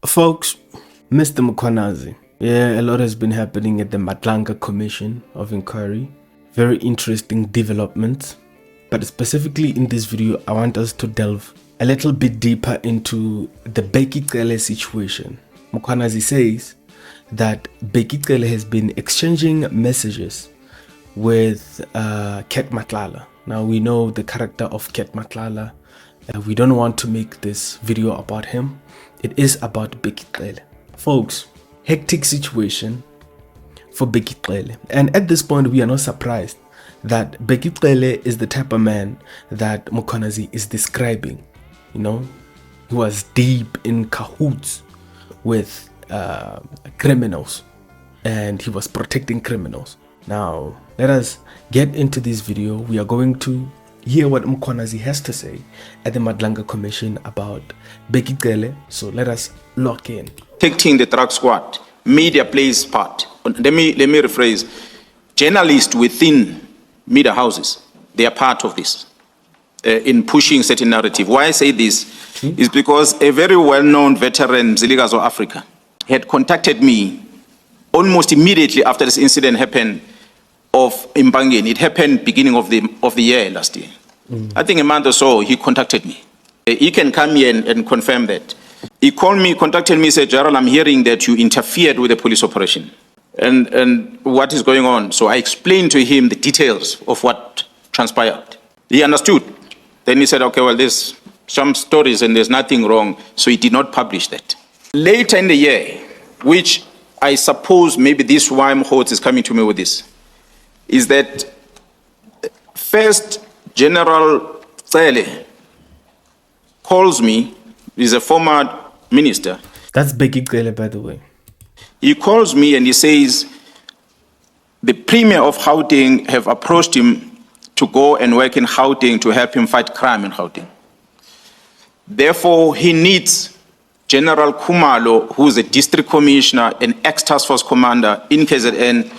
Folks, Mr. Mkhwanazi. Yeah, a lot has been happening at the Matlanga Commission of Inquiry. Very interesting developments. But specifically in this video, I want us to delve a little bit deeper into the Bheki Cele situation. Mkhwanazi says that Bheki Cele has been exchanging messages with Kat Matlala. Now we know the character of Kat Matlala. We don't want to make this video about him. It is about Bheki Cele. Folks, hectic situation for Bheki Cele. And at this point, we are not surprised that Bheki Cele is the type of man that Mkhwanazi is describing. You know, he was deep in cahoots with criminals, and he was protecting criminals. Now, let us get into this video. We are going to hear what Mkhwanazi has to say at the Matlanga Commission about Bheki Cele. So let us lock in. Protecting the drug squad, media plays part. Let me rephrase. Journalists within media houses, they are part of this in pushing certain narrative. Why I say this is because a very well-known veteran, Syndicates of Africa, had contacted me almost immediately after this incident happened of Impangeni. It happened beginning of the year last year. I think a month or so, he contacted me. He can come here and confirm that. He called me, contacted me, said, Gerald, I'm hearing that you interfered with the police operation. And what is going on? So I explained to him the details of what transpired. He understood. Then he said, okay, well, there's some stories and there's nothing wrong. So he did not publish that. Later in the year, which I suppose maybe this why Mkhwanazi is coming to me with this, is that first General Cele calls me. He's a former minister. That's Bheki Cele, by the way. He calls me and he says the Premier of Gauteng have approached him to go and work in Gauteng to help him fight crime in Gauteng. Therefore, he needs General Khumalo, who's a district commissioner and ex-task force commander in KZN,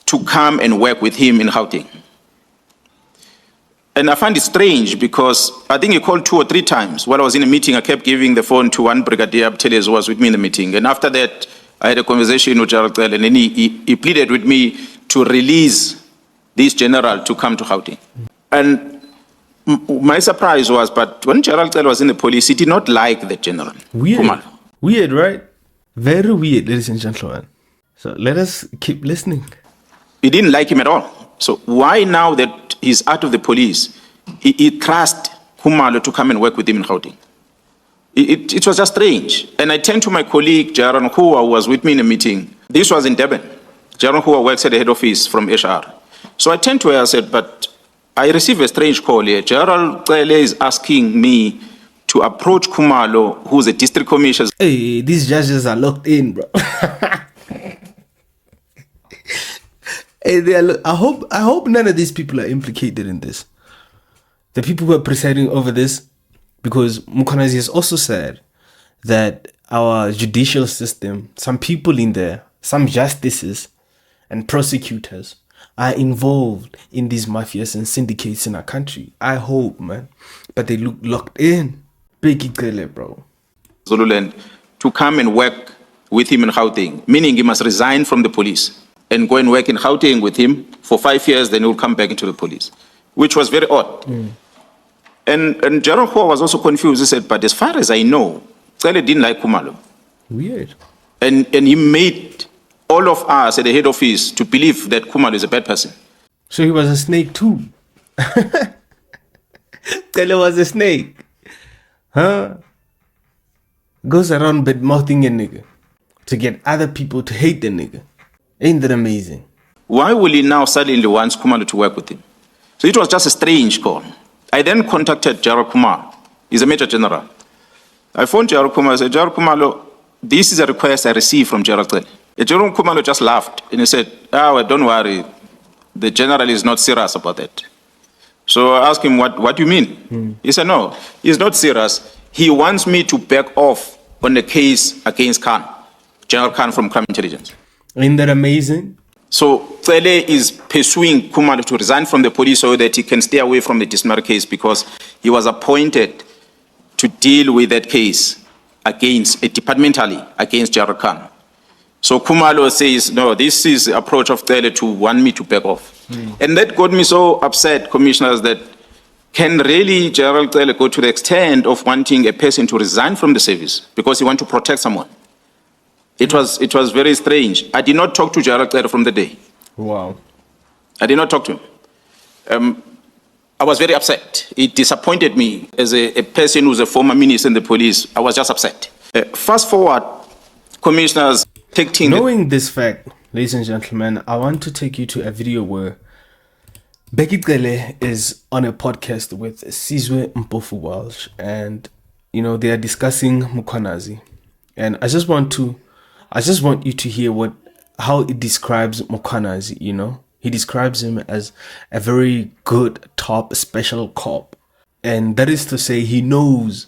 to come and work with him in Gauteng. And I find it strange because I think he called 2 or 3 times. While I was in a meeting, I kept giving the phone to one brigadier who was with me in the meeting. And after that, I had a conversation with General Cele, and then he pleaded with me to release this general to come to Gauteng. And my surprise was, but when General Cele was in the police, he did not like the general. Weird. Khumalo. Weird, right? Very weird, ladies and gentlemen. So let us keep listening. He didn't like him at all. So why now that he's out of the police, he trust Khumalo to come and work with him in Gauteng? It was just strange. And I turned to my colleague, Jaron Hua, who was with me in a meeting. This was in Durban. Jaron Hua works at the head office from HR. So I turned to her and said, but I received a strange call here. Gerald Cele is asking me to approach Khumalo, who's a district commissioner. Hey, these judges are locked in, bro. Hey, I hope none of these people are implicated in this. The people who are presiding over this, because Mkhwanazi has also said that our judicial system, some people in there, some justices and prosecutors are involved in these mafias and syndicates in our country. I hope, man. But they look locked in. Bheki Cele, bro. Zululand, to come and work with him in Gauteng, meaning he must resign from the police and go and work in Gauteng with him for 5 years, then he will come back into the police, which was very odd. And Gerald Hua was also confused. He said, but as far as I know, Cele didn't like Khumalo. Weird. And he made all of us at the head office to believe that Khumalo is a bad person. So he was a snake too. Cele was a snake. Huh? Goes around bad-mouthing a nigga to get other people to hate the nigga. Ain't that amazing? Why will he now suddenly want Khumalo to work with him? So it was just a strange call. I then contacted Gerald Khumalo. He's a major general. I phoned Gerald Khumalo. I said, Gerald Khumalo, this is a request I received from Gerald Cele. Gerald Khumalo just laughed and he said, well, don't worry. The general is not serious about that. So I asked him, what do you mean? He said, no, he's not serious. He wants me to back off on the case against Khan, General Khan from Crime Intelligence. Ain't that amazing? So Cele is pursuing Khumalo to resign from the police so that he can stay away from the disciplinary case because he was appointed to deal with that case departmentally against General Khan. So Khumalo says, no, this is the approach of Cele to want me to back off. And that got me so upset, commissioners, that can really General Cele go to the extent of wanting a person to resign from the service because he wants to protect someone? It was very strange. I did not talk to General Cele from the day. Wow. I did not talk to him. I was very upset. It disappointed me as a person who's a former minister in the police. I was just upset. Fast forward, commissioners, knowing this fact, ladies and gentlemen, I want to take you to a video where Bheki Cele is on a podcast with Sizwe Mpofu Walsh, and they are discussing Mkhwanazi. And I just want you to hear how it describes Mkhwanazi. He describes him as a very good top special cop, and that is to say he knows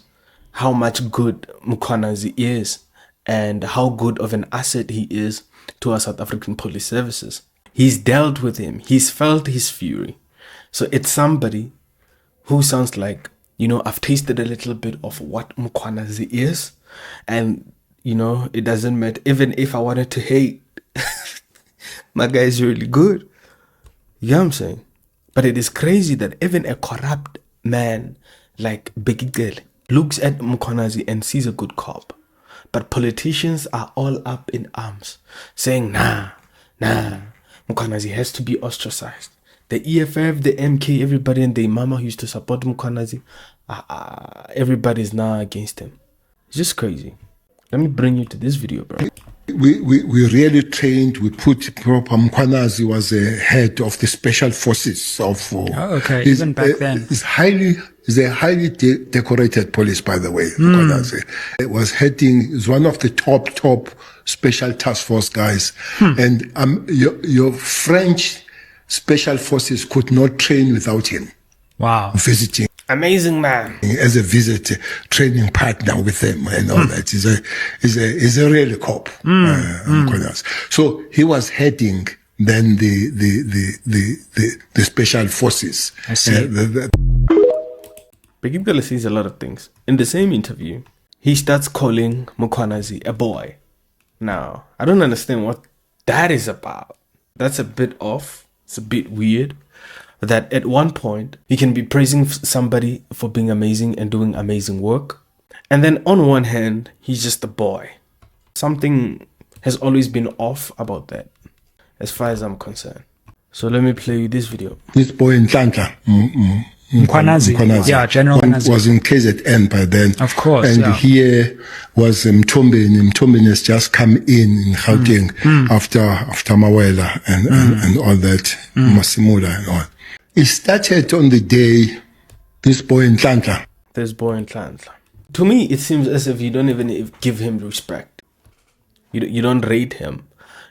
how much good Mkhwanazi is and how good of an asset he is to our South African police services. He's dealt with him. He's felt his fury. So it's somebody who sounds like, I've tasted a little bit of what Mkhwanazi is. And, it doesn't matter. Even if I wanted to hate, my guy is really good. You know what I'm saying? But it is crazy that even a corrupt man like Bheki Cele looks at Mkhwanazi and sees a good cop. But politicians are all up in arms, saying, nah, Mkhwanazi has to be ostracized. The EFF, the MK, everybody and their mama who used to support Mkhwanazi, everybody's now against him. It's just crazy. Let me bring you to this video, bro. We really trained. We put proper. Mkhwanazi was the head of the special forces of. Even back then. He's a highly decorated police, by the way. Mkhwanazi. It was is one of the top special task force guys. And your French special forces could not train without him. Wow. Visiting. Amazing man. As a training partner with them and all that. He's a real cop. So he was heading then the special forces. I see. Bheki Cele says a lot of things. In the same interview, he starts calling Mkhwanazi a boy. Now, I don't understand what that is about. That's a bit off. It's a bit weird. That at one point, he can be praising somebody for being amazing and doing amazing work. And then on one hand, he's just a boy. Something has always been off about that, as far as I'm concerned. So let me play you this video. This boy in Tlantla, Mkhwanazi. Yeah, General Mkhwanazi was in KZN by then. Of course, and here was Mtombeni. Mtombeni has just come in Gauteng after Mawela and all that, Masimula and all. It started on the day, this boy in Tlantla. This boy in Tlantla. To me, it seems as if you don't even give him respect. You don't rate him.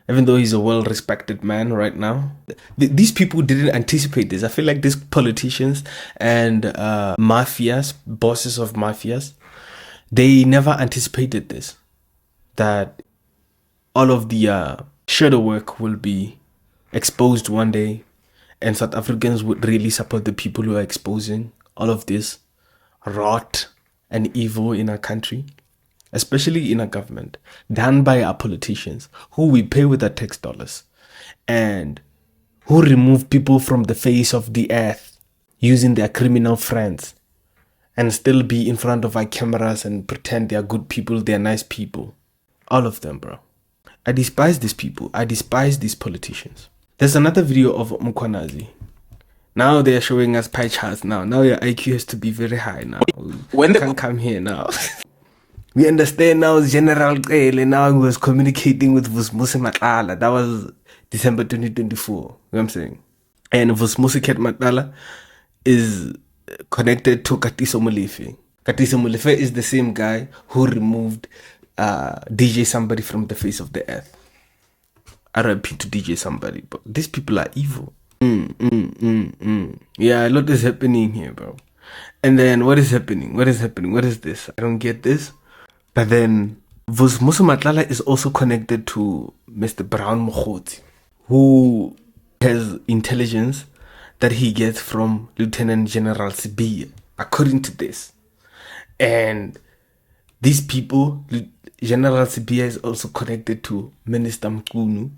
Even though he's a well-respected man right now. These people didn't anticipate this. I feel like these politicians and mafias, bosses of mafias, they never anticipated this. That all of the shadow work will be exposed one day. And South Africans would really support the people who are exposing all of this rot and evil in our country, especially in our government, done by our politicians who we pay with our tax dollars and who remove people from the face of the earth using their criminal friends and still be in front of our cameras and pretend they are good people, they are nice people. All of them, bro. I despise these people. I despise these politicians. There's another video of Mkhwanazi. Now they're showing us pie charts now. Now your IQ has to be very high now. When can't come here now. We understand now General Cele now he was communicating with Kat Matlala. That was December 2024. You know what I'm saying? And Kat Matlala is connected to Katiso Molefe. Katiso Molefe is the same guy who removed DJ Somebody from the face of the earth. RIP to DJ Somebody, but these people are evil. Yeah, a lot is happening here, bro. And then what is happening? What is this? I don't get this. But then Matlala is also connected to Mr. Brown Mkhwanazi, who has intelligence that he gets from Lieutenant General Sibiya, according to this. And These people, General Sibia is also connected to Minister Mkhwanazi,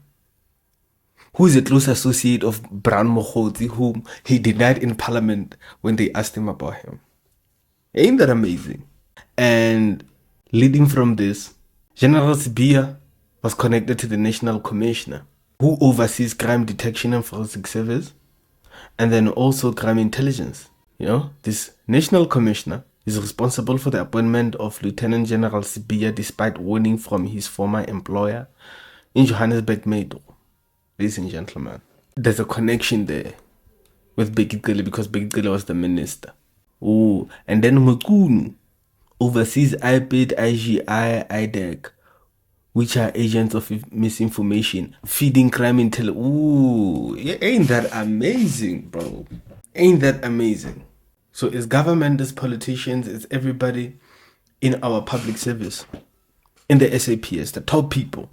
who is a close associate of Mkhwanazi, whom he denied in parliament when they asked him about him. Ain't that amazing? And leading from this, General Sibia was connected to the National Commissioner, who oversees crime detection and forensic service, and then also crime intelligence. You know, this National Commissioner is responsible for the appointment of Lieutenant General Sibia despite warning from his former employer in Johannesburg, Meadow. Ladies and gentlemen, there's a connection there with Bheki Cele because Bheki Cele was the minister. Oh, and then Mkhwanazi oversees IPID, IGI, IDEC, which are agents of misinformation, feeding crime intel. Ooh, ain't that amazing, bro? Ain't that amazing? So it's government, it's politicians, it's everybody in our public service, in the SAPS, the top people.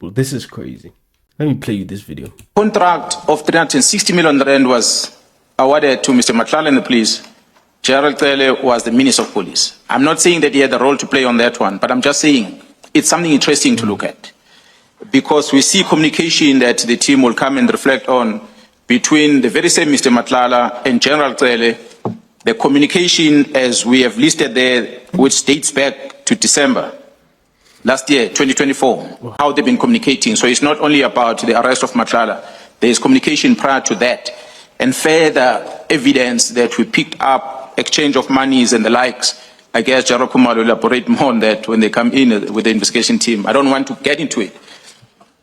Well, this is crazy. Let me play you this video. Contract of 360 million rand was awarded to Mr. Matlala and the police. General Cele was the Minister of Police. I'm not saying that he had a role to play on that one, but I'm just saying it's something interesting to look at. Because we see communication that the team will come and reflect on between the very same Mr. Matlala and General Cele. The communication, as we have listed there, which dates back to December last year, 2024, how they've been communicating. So it's not only about the arrest of Matlala, there is communication prior to that, and further evidence that we picked up, exchange of monies and the likes. I guess Jaro Kumar will elaborate more on that when they come in with the investigation team. I don't want to get into it,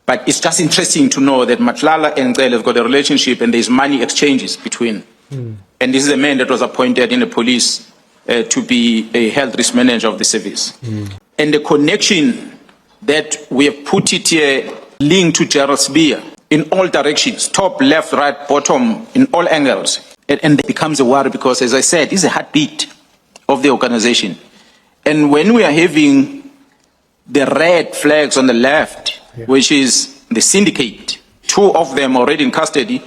but it's just interesting to know that Matlala and Cele have got a relationship and there's money exchanges between. And this is a man that was appointed in the police to be a health risk manager of the service. And the connection that we have put it here, linked to General Sibia in all directions, top, left, right, bottom, in all angles. And it becomes a worry because, as I said, this is a heartbeat of the organization. And when we are having the red flags on the left, which is the syndicate, 2 of them already in custody,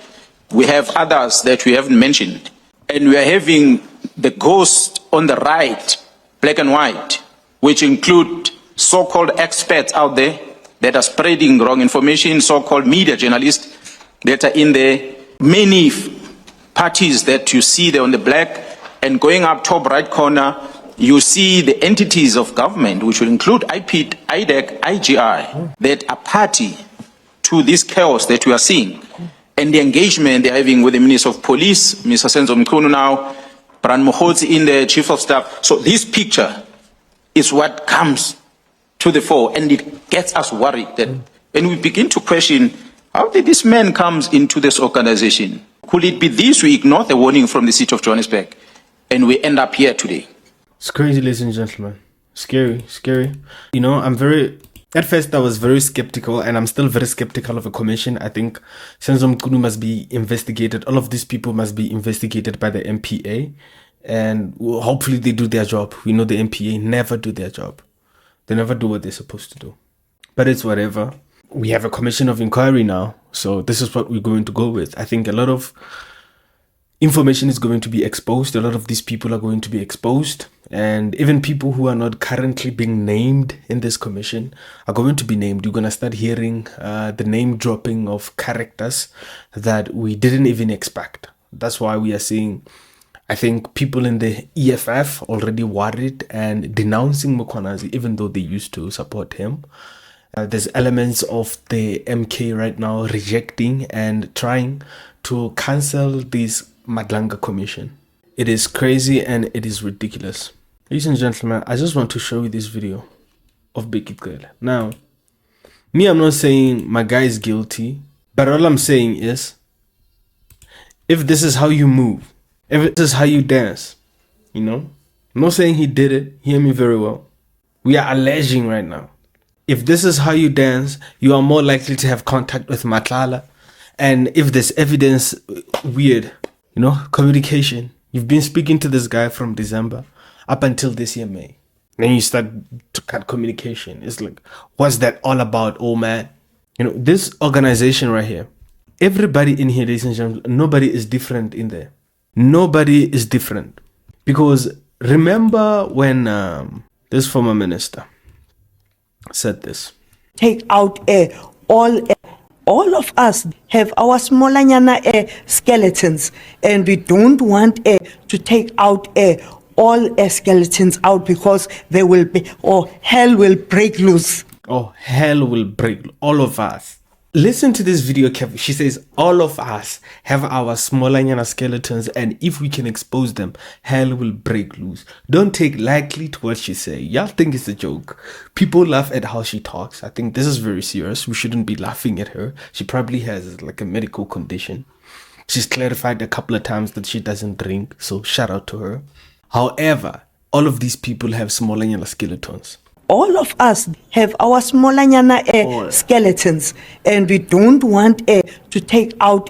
we have others that we haven't mentioned. And we are having the ghost on the right, black and white, which include so-called experts out there that are spreading wrong information, so-called media journalists that are in there, many parties that you see there on the black, and going up top right corner, you see the entities of government, which will include IPID, IDEC, IGI, that are party to this chaos that we are seeing. And the engagement they're having with the Minister of Police, Mr. Senzo Mkhwanazi now, Mkhwanazi in the Chief of Staff. So this picture is what comes to the fore, and it gets us worried that when we begin to question, how did this man comes into this organization? Could it be this? We ignore the warning from the city of Johannesburg, and we end up here today. It's crazy, ladies and gentlemen. Scary, scary. You know, at first I was very skeptical, and I'm still very skeptical of a commission. I think Senzo Mkhwanazi must be investigated. All of these people must be investigated by the MPA, and hopefully they do their job. We know the MPA never do their job. They never do what they're supposed to do. But it's whatever. We have a commission of inquiry now, so this is what we're going to go with. I think a lot of information is going to be exposed. A lot of these people are going to be exposed, and even people who are not currently being named in this commission are going to be named. You're going to start hearing the name dropping of characters that we didn't even expect. That's why we are seeing, I think, people in the EFF already worried and denouncing Mkhwanazi, even though they used to support him. There's elements of the MK right now rejecting and trying to cancel this Madlanga commission. It is crazy and it is ridiculous. Ladies and gentlemen, I just want to show you this video of Bheki Cele. Now, me, I'm not saying my guy is guilty, but all I'm saying is, if this is how you move, if this is how you dance, you know, I'm not saying he did it, hear me very well. We are alleging right now. If this is how you dance, you are more likely to have contact with Matlala. And if there's evidence, weird, you know, communication. You've been speaking to this guy from December up until this year, May. Then you start to cut communication. It's like, what's that all about, old man? You know, this organization right here, everybody in here, ladies and gentlemen, nobody is different in there. Nobody is different. Because remember when This former minister said this. Take out all of us have our smallanyana skeletons, and we don't want to take out all skeletons out, because there will be, or hell will break loose. Oh, hell will break, all of us. Listen to this video, Kev. She says, all of us have our smallanyana skeletons, and if we can expose them, hell will break loose. Don't take lightly to what she say. Y'all think it's a joke. People laugh at how she talks. I think this is very serious. We shouldn't be laughing at her. She probably has like a medical condition. She's clarified a couple of times that she doesn't drink, so shout out to her. However, all of these people have smallanyana skeletons. All of us have our smallanyana skeletons, and we don't want to take out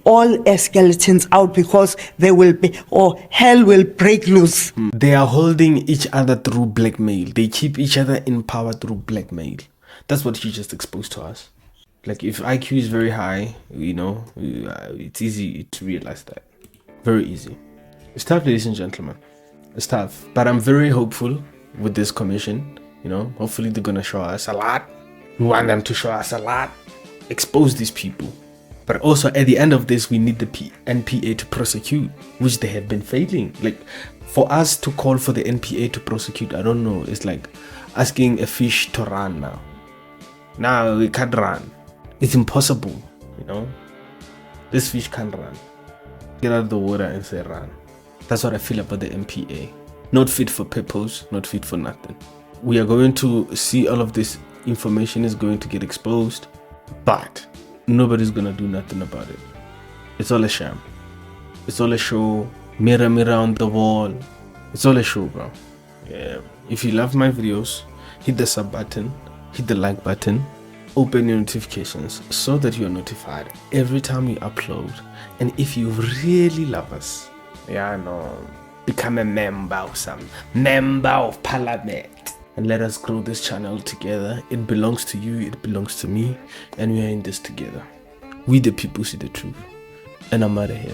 all skeletons out, because there will be, or hell will break loose. They are holding each other through blackmail. They keep each other in power through blackmail. That's what she just exposed to us. Like, if IQ is very high, you know, it's easy to realize that. Very easy. It's tough, ladies and gentlemen. It's tough. But I'm very hopeful with this commission. You know, hopefully they're gonna show us a lot. We want them to show us a lot. Expose these people. But also at the end of this, we need the NPA to prosecute, which they have been failing. Like, for us to call for the NPA to prosecute, I don't know. It's like asking a fish to run now. Now it can't run. It's impossible, you know. This fish can't run. Get out of the water and say run. That's what I feel about the NPA. Not fit for purpose, not fit for nothing. We are going to see all of this information is going to get exposed, but nobody's gonna do nothing about it. It's all a sham. It's all a show. Mirror, mirror on the wall. It's all a show, bro. Yeah. If you love my videos, hit the sub button, hit the like button, open your notifications so that you are notified every time we upload. And if you really love us, yeah, I know, become a member of member of parliament. And let us grow this channel together. It belongs to you, it belongs to me, and we are in this together. We the people see the truth. And I'm out of here.